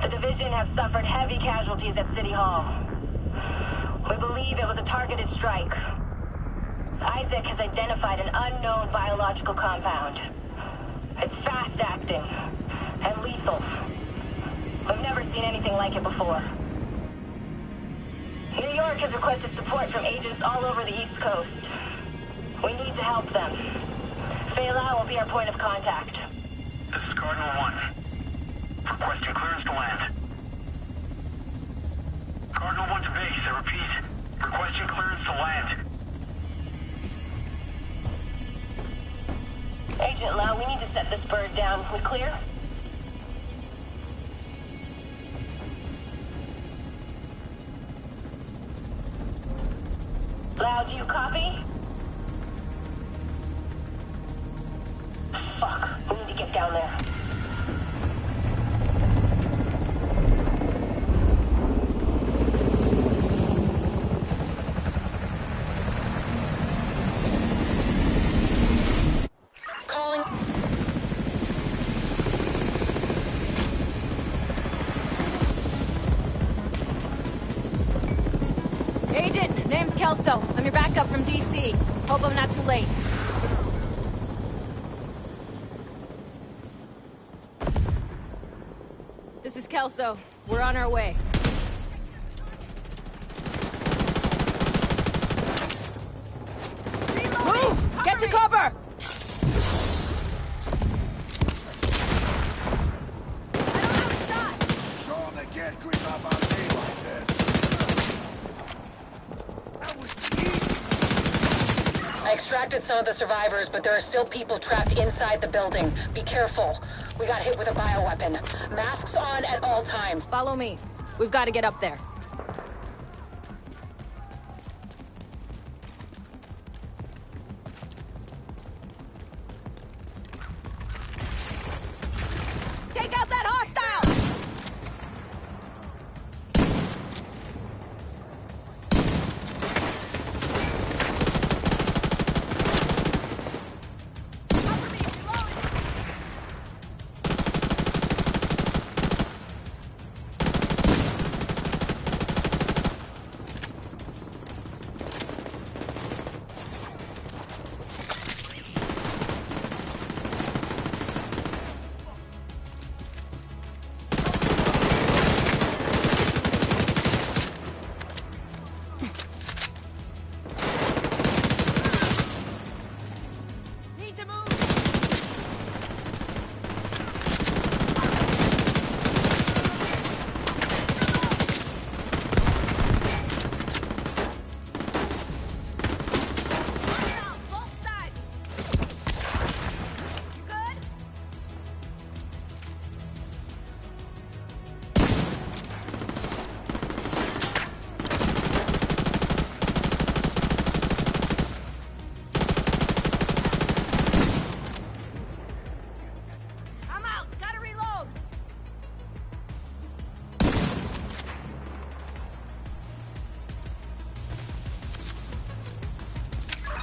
The division have suffered heavy casualties at City Hall. We believe it was a targeted strike. Isaac has identified an unknown biological compound. It's fast-acting and lethal. We've never seen anything like it before. New York has requested support from agents all over the East Coast. We need to help them. Fela will be our point of contact. This is Cardinal 1. Requesting clearance to land. Cardinal 1 to base, I repeat. Requesting clearance to land. Agent Lau, we need to set this bird down. We clear? Lau, do you copy? Fuck, we need to get down there. Calling. Agent, name's Kelso. I'm your backup from DC. Hope I'm not too late. This is Kelso. We're on our way. Move! Get to cover! Sure they can't creep up on me like this. That was easy. I extracted some of the survivors, but there are still people trapped inside the building. Be careful. We got hit with a bioweapon. Masks on at all times. Follow me. We've got to get up there. Take out that hostile!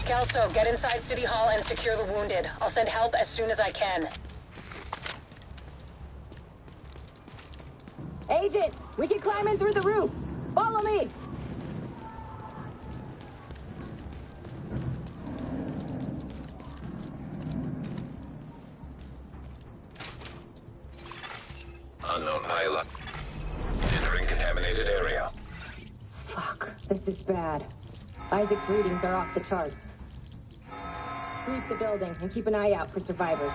Kelso, get inside City Hall and secure the wounded. I'll send help as soon as I can. Agent, we can climb in through the roof. Follow me. Unknown pilot. Entering contaminated area. Fuck, this is bad. Isaac's readings are off the charts. Sweep the building and keep an eye out for survivors.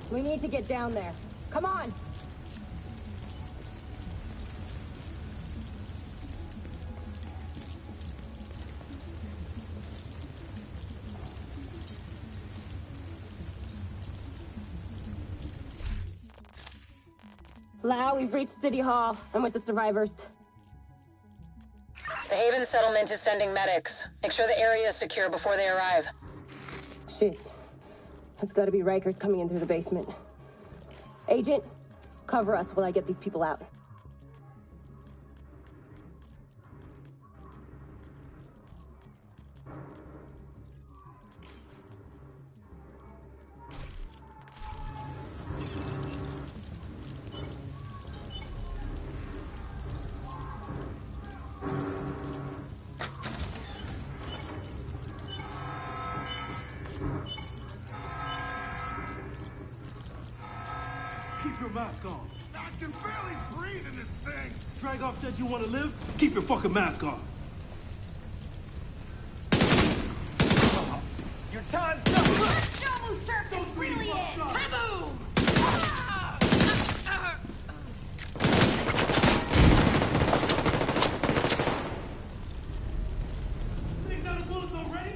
We need to get down there. Come on! Lau, we've reached City Hall. I'm with the survivors. The Haven settlement is sending medics. Make sure the area is secure before they arrive. Shit. That's gotta be Rikers coming in through the basement. Agent, cover us while I get these people out. mask on. I can barely breathe in this thing. Dragoff said you want to live? Keep your fucking mask on. Your time's up. Almost turned this really in! Kaboom! Things out of bullets already?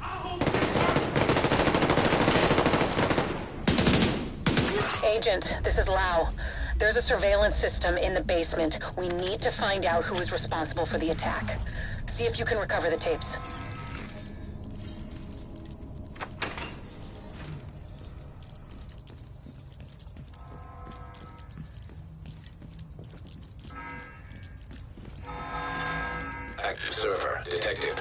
I hope Agent, this is Lau. There's a surveillance system in the basement. We need to find out who is responsible for the attack. See if you can recover the tapes. Active server detected.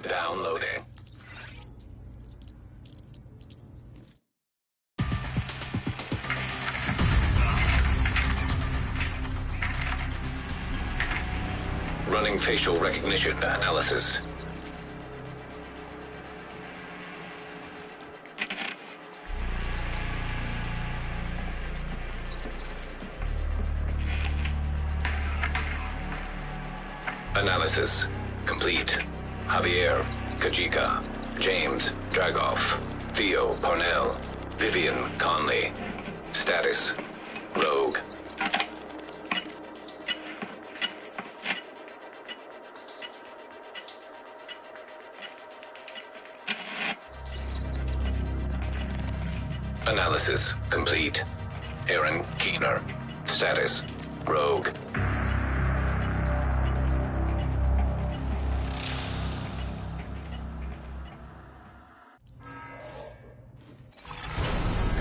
Downloading. Running facial recognition analysis. Analysis complete. Javier, Kajika, James, Dragoff, Theo, Parnell, Vivian, Conley. Status, Rogue. Analysis complete. Aaron Keener. Status, Rogue.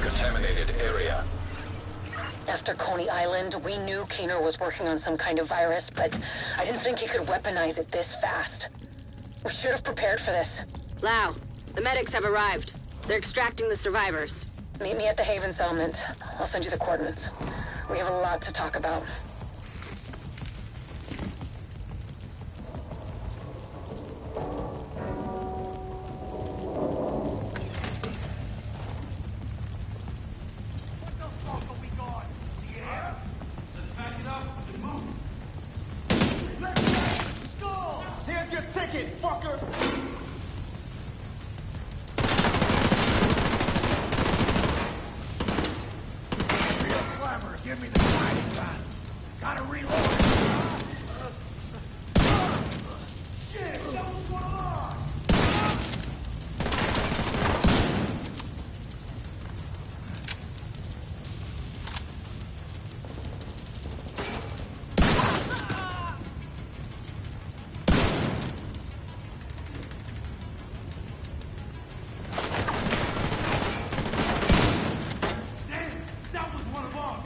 Contaminated area. After Coney Island, we knew Keener was working on some kind of virus, but I didn't think he could weaponize it this fast. We should have prepared for this. Lau, the medics have arrived. They're extracting the survivors. Meet me at the Haven settlement. I'll send you the coordinates. We have a lot to talk about. What the fuck are we going? The air? Let's back it up and move. Let's get the skull! Here's your ticket, fucker! Real clever, give me the mining gun. Gotta reload. Shit, that was one of ours! Damn, that was one of ours.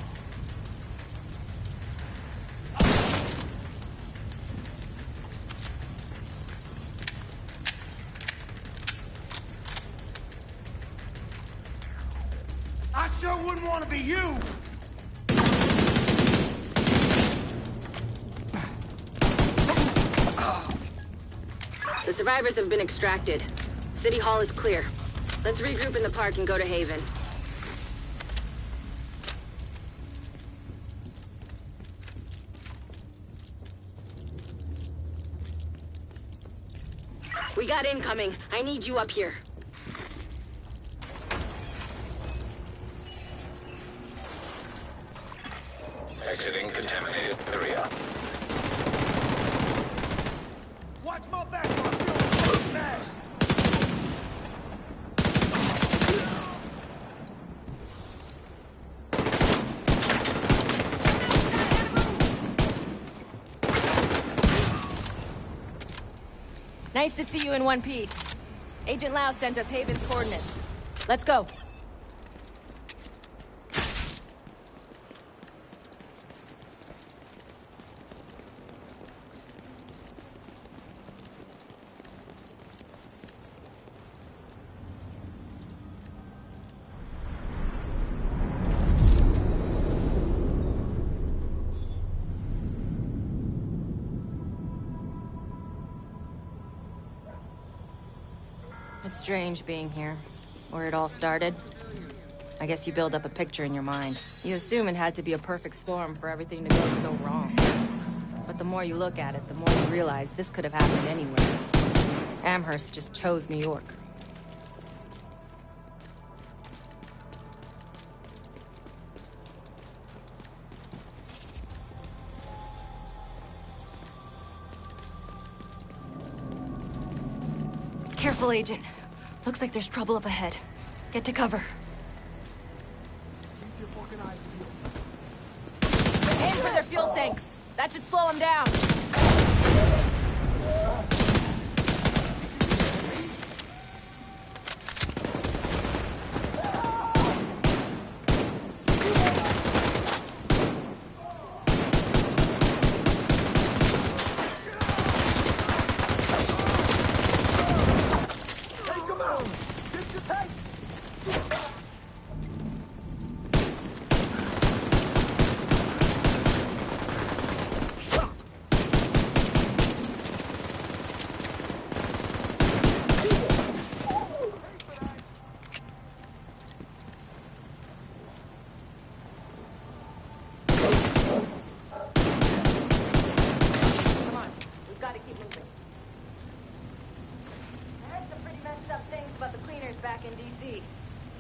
I sure wouldn't want to be you! The survivors have been extracted. City Hall is clear. Let's regroup in the park and go to Haven. We got incoming. I need you up here. Exiting contaminated area. Watch my back, or I'm feeling bad. Nice to see you in one piece. Agent Lau sent us Haven's coordinates. Let's go. It's strange being here. Where it all started. I guess you build up a picture in your mind. You assume it had to be a perfect storm for everything to go so wrong. But the more you look at it, the more you realize this could have happened anywhere. Amherst just chose New York. Careful, Agent. Looks like there's trouble up ahead. Get to cover. Aim for their fuel tanks. That should slow them down.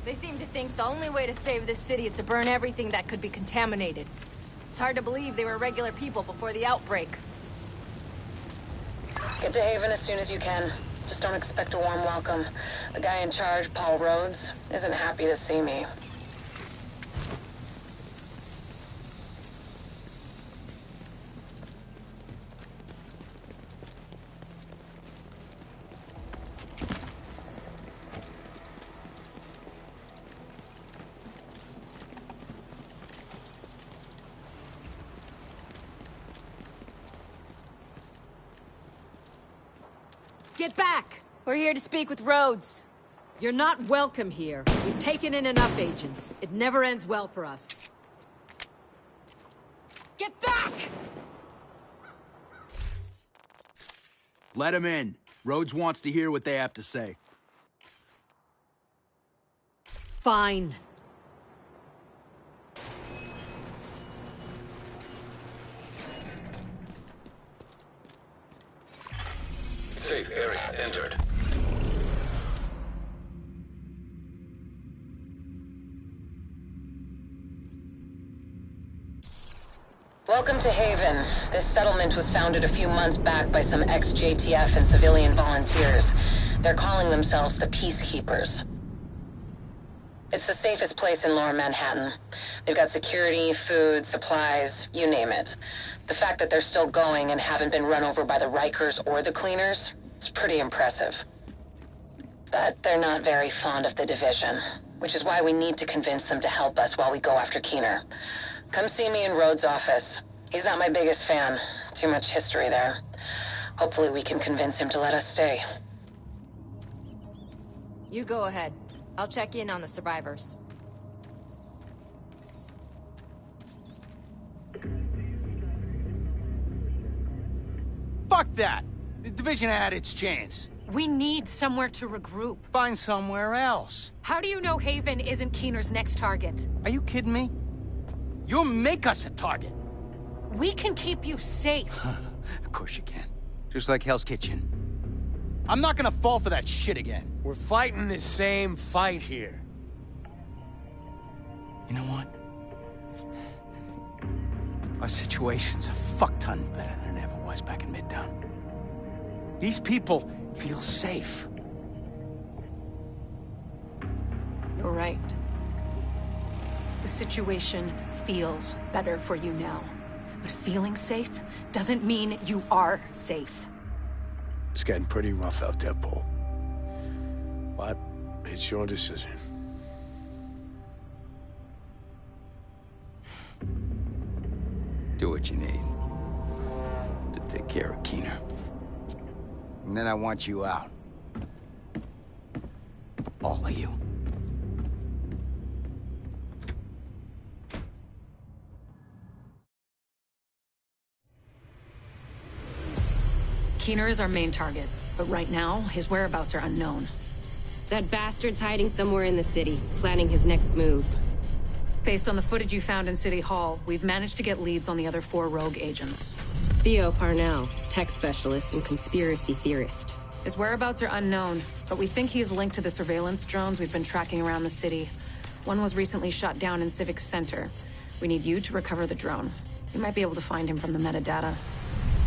They seem to think the only way to save this city is to burn everything that could be contaminated. It's hard to believe they were regular people before the outbreak. Get to Haven as soon as you can. Just don't expect a warm welcome. The guy in charge, Paul Rhodes, isn't happy to see me. Get back! We're here to speak with Rhodes. You're not welcome here. We've taken in enough agents. It never ends well for us. Get back! Let him in. Rhodes wants to hear what they have to say. Fine. Safe area entered. Welcome to Haven. This settlement was founded a few months back by some ex-JTF and civilian volunteers. They're calling themselves the Peacekeepers. It's the safest place in Lower Manhattan. They've got security, food, supplies, you name it. The fact that they're still going and haven't been run over by the Rikers or the Cleaners is pretty impressive. But they're not very fond of the division, which is why we need to convince them to help us while we go after Keener. Come see me in Rhodes' office. He's not my biggest fan. Too much history there. Hopefully we can convince him to let us stay. You go ahead. I'll check in on the survivors. Fuck that! The division had its chance. We need somewhere to regroup. Find somewhere else. How do you know Haven isn't Keener's next target? Are you kidding me? You'll make us a target. We can keep you safe. Of course you can. Just like Hell's Kitchen. I'm not gonna fall for that shit again. We're fighting the same fight here. You know what? Our situation's a fuck-ton better than it ever was back in Midtown. These people feel safe. You're right. The situation feels better for you now. But feeling safe doesn't mean you are safe. It's getting pretty rough out there, Paul. But it's your decision. Do what you need to take care of Keener. And then I want you out. All of you. Keener is our main target, but right now, his whereabouts are unknown. That bastard's hiding somewhere in the city, planning his next move. Based on the footage you found in City Hall, we've managed to get leads on the other 4 rogue agents. Theo Parnell, tech specialist and conspiracy theorist. His whereabouts are unknown, but we think he is linked to the surveillance drones we've been tracking around the city. One was recently shot down in Civic Center. We need you to recover the drone. You might be able to find him from the metadata.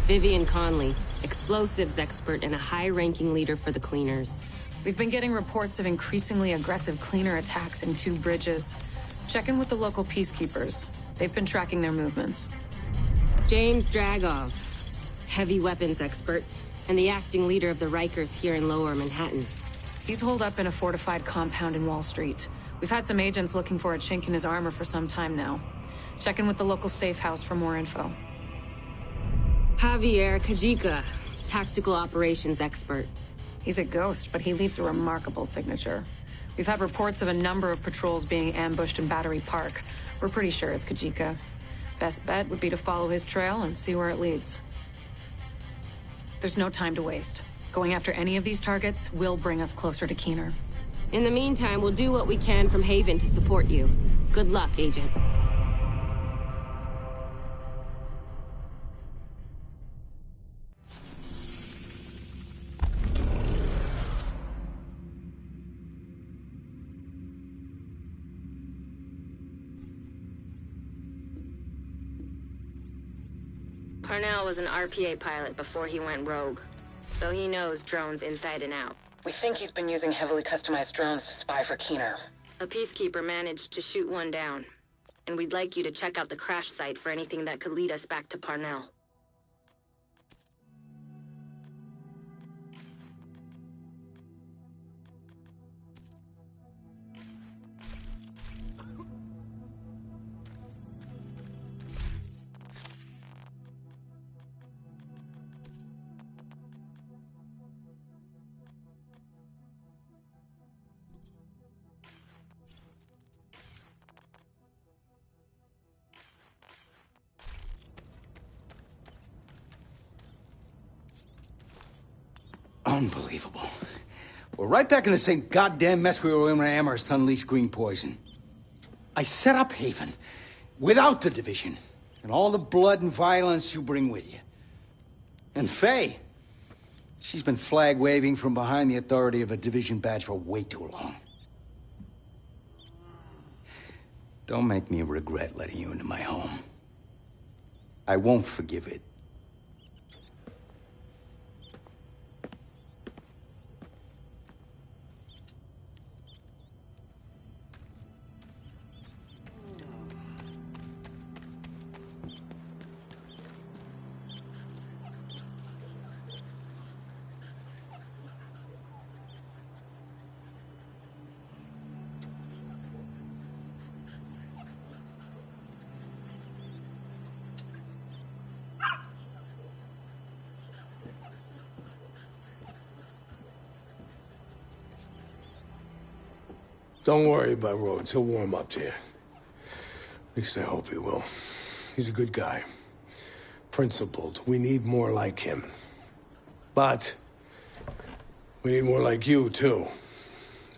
Vivian Conley, explosives expert and a high-ranking leader for the Cleaners. We've been getting reports of increasingly aggressive cleaner attacks in 2 bridges. Check in with the local peacekeepers. They've been tracking their movements. James Dragov, heavy weapons expert, and the acting leader of the Rikers here in Lower Manhattan. He's holed up in a fortified compound in Wall Street. We've had some agents looking for a chink in his armor for some time now. Check in with the local safe house for more info. Javier Kajika, tactical operations expert. He's a ghost, but he leaves a remarkable signature. We've had reports of a number of patrols being ambushed in Battery Park. We're pretty sure it's Kajika. Best bet would be to follow his trail and see where it leads. There's no time to waste. Going after any of these targets will bring us closer to Keener. In the meantime, we'll do what we can from Haven to support you. Good luck, Agent. Parnell was an RPA pilot before he went rogue, so he knows drones inside and out. We think he's been using heavily customized drones to spy for Keener. A peacekeeper managed to shoot one down, and we'd like you to check out the crash site for anything that could lead us back to Parnell. Unbelievable. We're right back in the same goddamn mess we were in when Amherst unleashed green poison. I set up Haven without the division and all the blood and violence you bring with you. And Faye, she's been flag waving from behind the authority of a division badge for way too long. Don't make me regret letting you into my home. I won't forgive it. Don't worry about Rhodes. He'll warm up to you. At least I hope he will. He's a good guy. Principled. We need more like him. But we need more like you, too.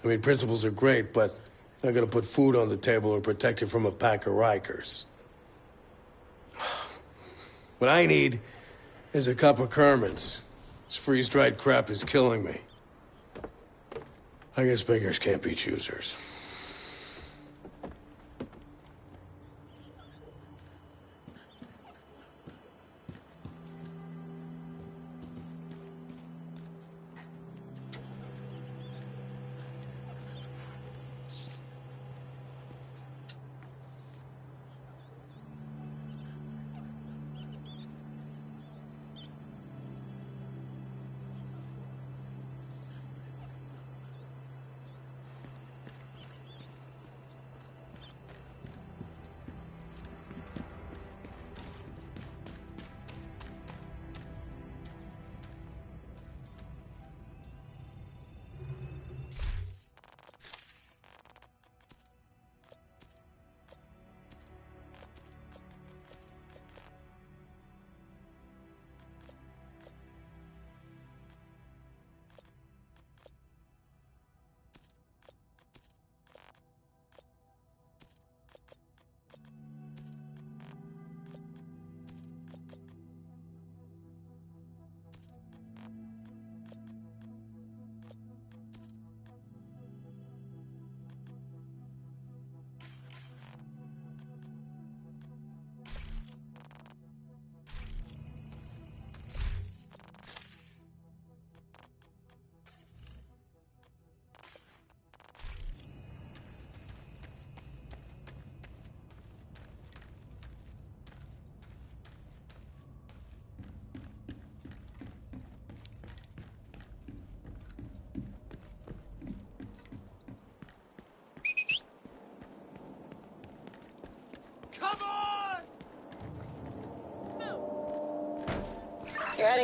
I mean, principles are great, but not gonna put food on the table or protect you from a pack of Rikers. What I need is a cup of Kerman's. This freeze-dried crap is killing me. I guess beggars can't be choosers.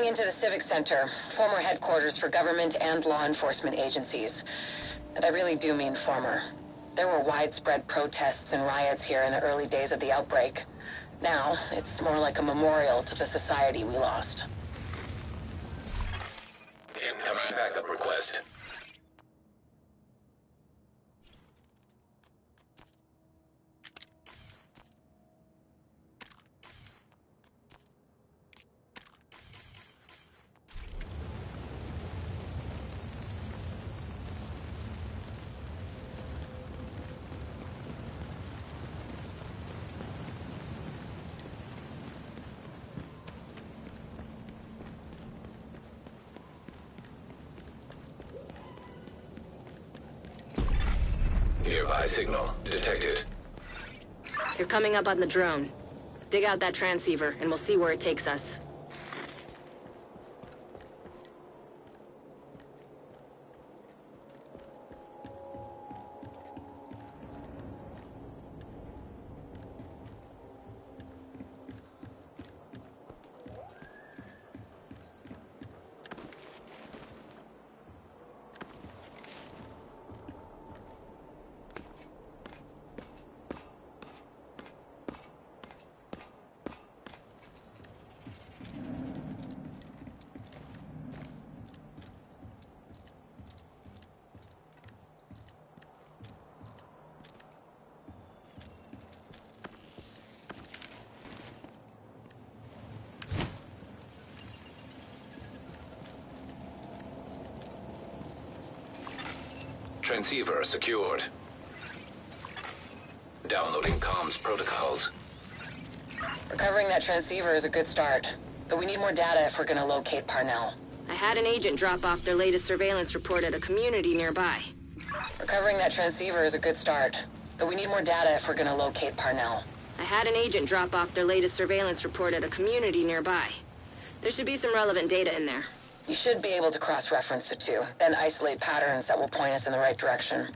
Heading into the Civic Center, former headquarters for government and law enforcement agencies. And I really do mean former. There were widespread protests and riots here in the early days of the outbreak. Now, it's more like a memorial to the society we lost. Incoming backup request. Nearby signal detected. You're coming up on the drone. Dig out that transceiver, and we'll see where it takes us. Transceiver secured. Downloading comms protocols. Recovering that transceiver is a good start, but we need more data if we're gonna locate Parnell. I had an agent drop off their latest surveillance report at a community nearby. Recovering that transceiver is a good start, but we need more data if we're gonna locate Parnell. I had an agent drop off their latest surveillance report at a community nearby. There should be some relevant data in there. You should be able to cross-reference the two, then isolate patterns that will point us in the right direction.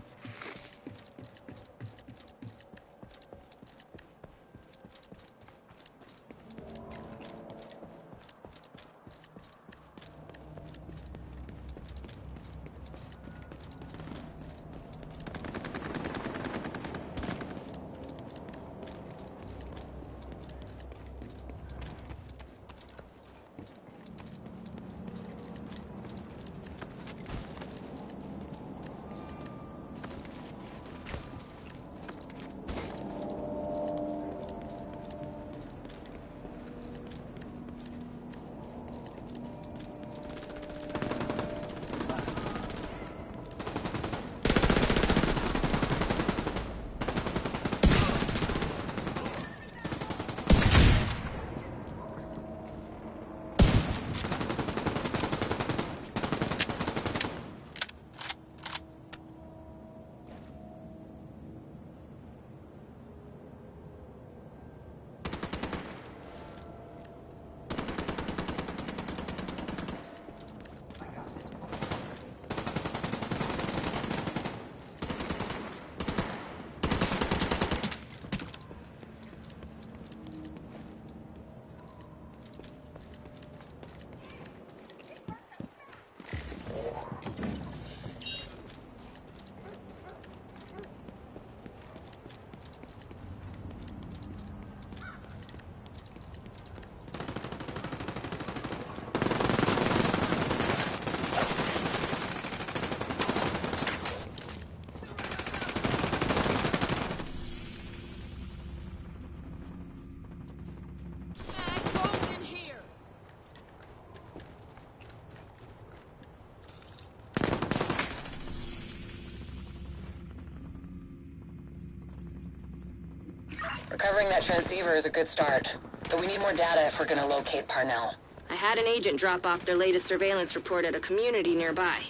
Recovering that transceiver is a good start, but we need more data if we're gonna locate Parnell. I had an agent drop off their latest surveillance report at a community nearby.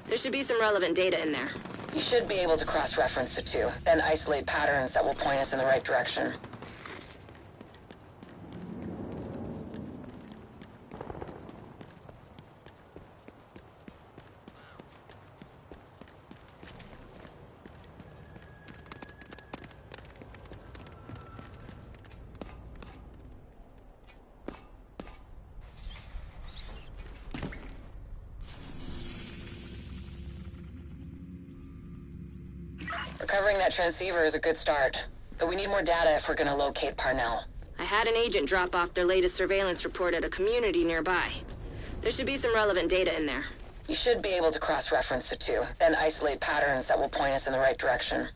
There should be some relevant data in there. You should be able to cross-reference the two, then isolate patterns that will point us in the right direction. Recovering that transceiver is a good start, but we need more data if we're gonna locate Parnell. I had an agent drop off their latest surveillance report at a community nearby. There should be some relevant data in there. You should be able to cross-reference the two, then isolate patterns that will point us in the right direction.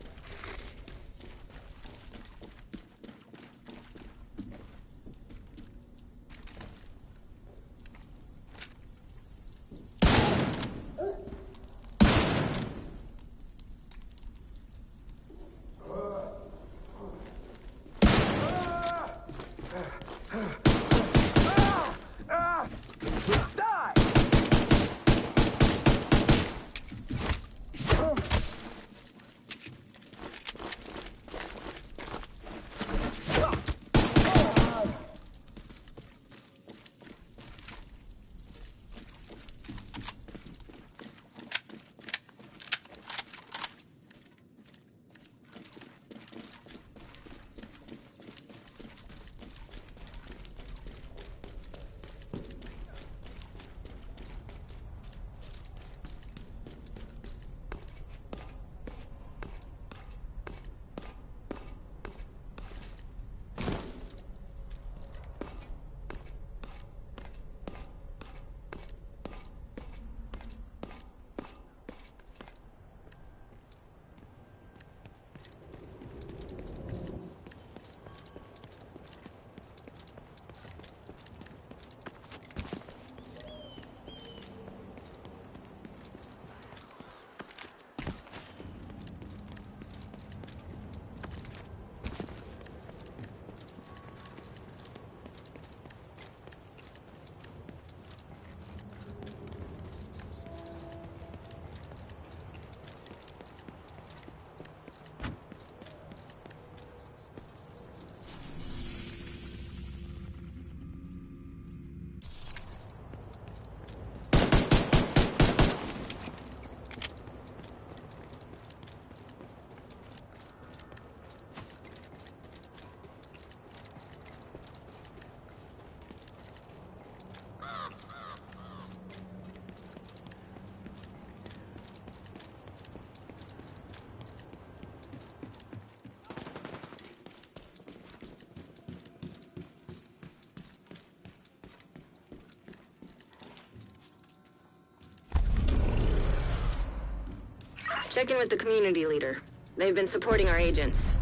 Check in with the community leader. They've been supporting our agents.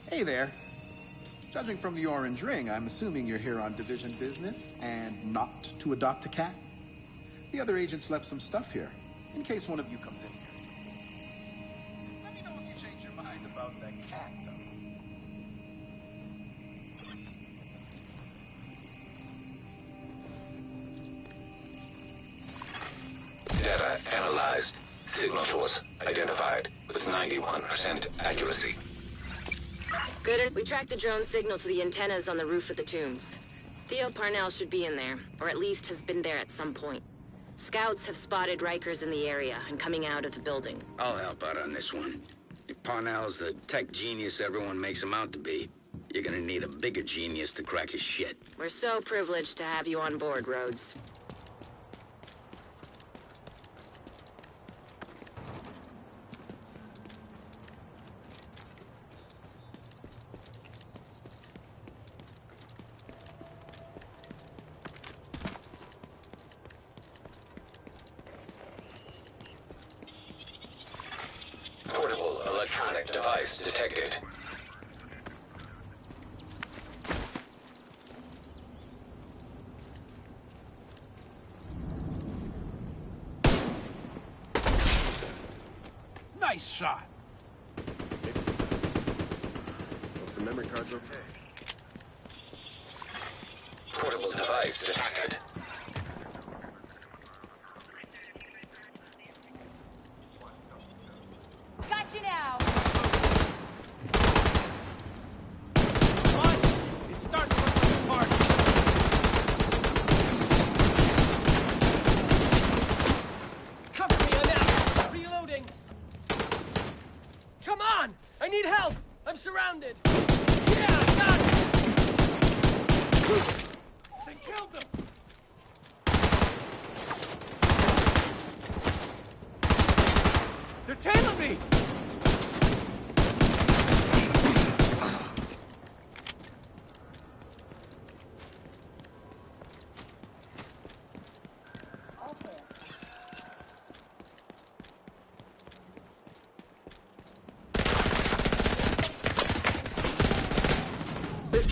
Hey there. Judging from the orange ring, I'm assuming you're here on division business and not to adopt a cat? The other agents left some stuff here, in case one of you comes in here. Let me know if you change your mind about that cat, though. Data analyzed. Signal source identified with 91% accuracy. Good. We tracked the drone signal to the antennas on the roof of the tombs. Theo Parnell should be in there, or at least has been there at some point. Scouts have spotted Rikers in the area and coming out of the building. I'll help out on this one. If Parnell's the tech genius everyone makes him out to be, you're gonna need a bigger genius to crack his shit. We're so privileged to have you on board, Rhodes. Portable electronic device detected. Nice shot. Hope the memory card's okay. Portable device detected. Got you now. What? It starts to look like a party. Cover me, I'm out. Reloading. Come on! I need help! I'm surrounded! Yeah, I got it! They killed them!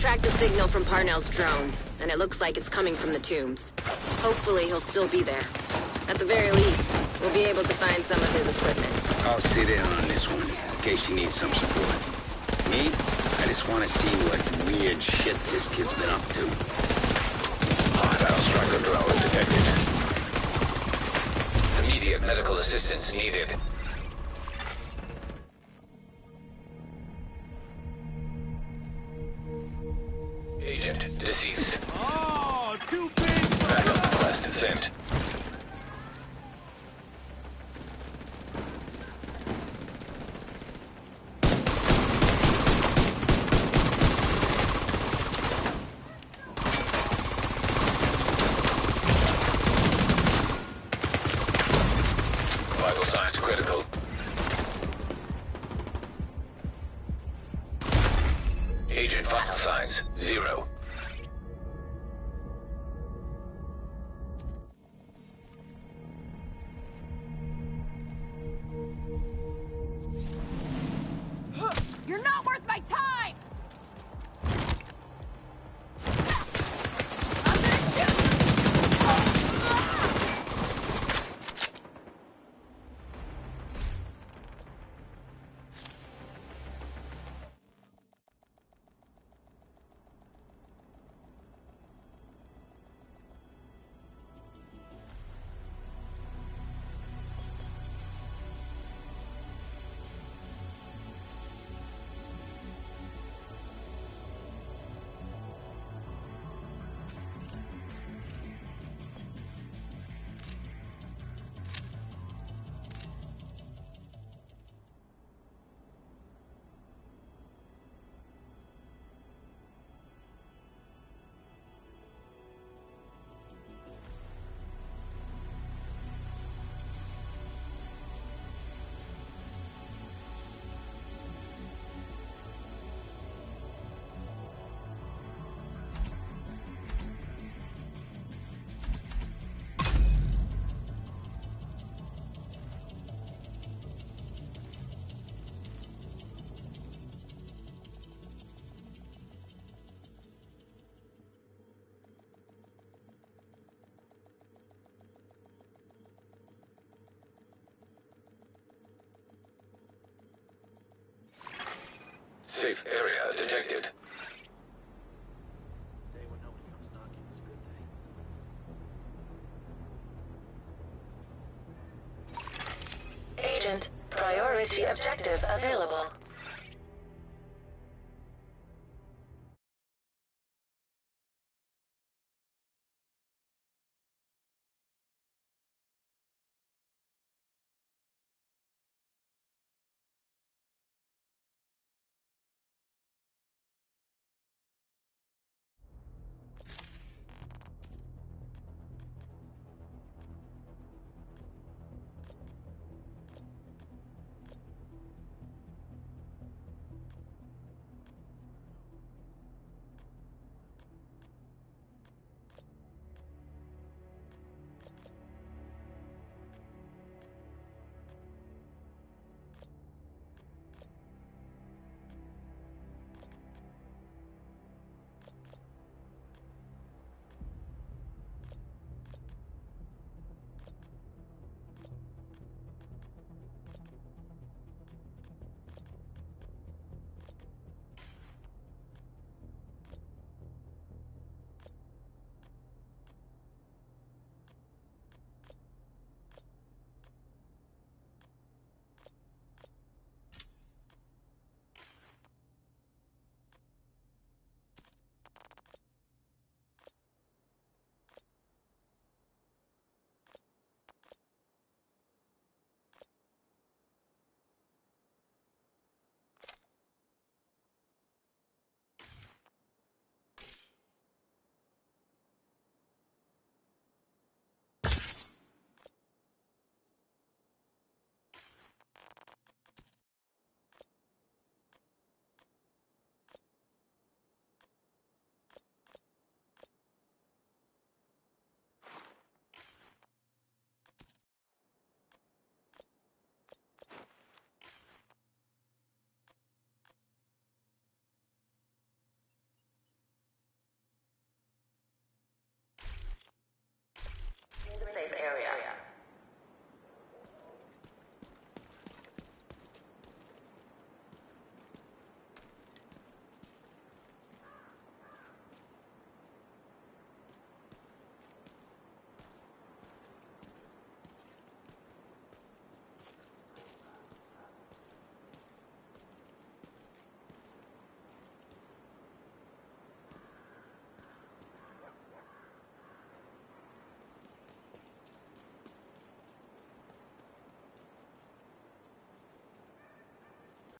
tracked the signal from Parnell's drone, and it looks like it's coming from the tombs. Hopefully he'll still be there. At the very least, we'll be able to find some of his equipment. I'll sit in on this one, in case you need some support. Me? I just want to see what weird shit this kid's been up to. Hostile striker drone detected. Immediate medical assistance needed. Agent deceased. Oh, too big! Backup request sent. Vital signs critical. Agent vital signs 0. You're not worth my time! I'm gonna shoot! Safe area detected. Agent, priority objective available.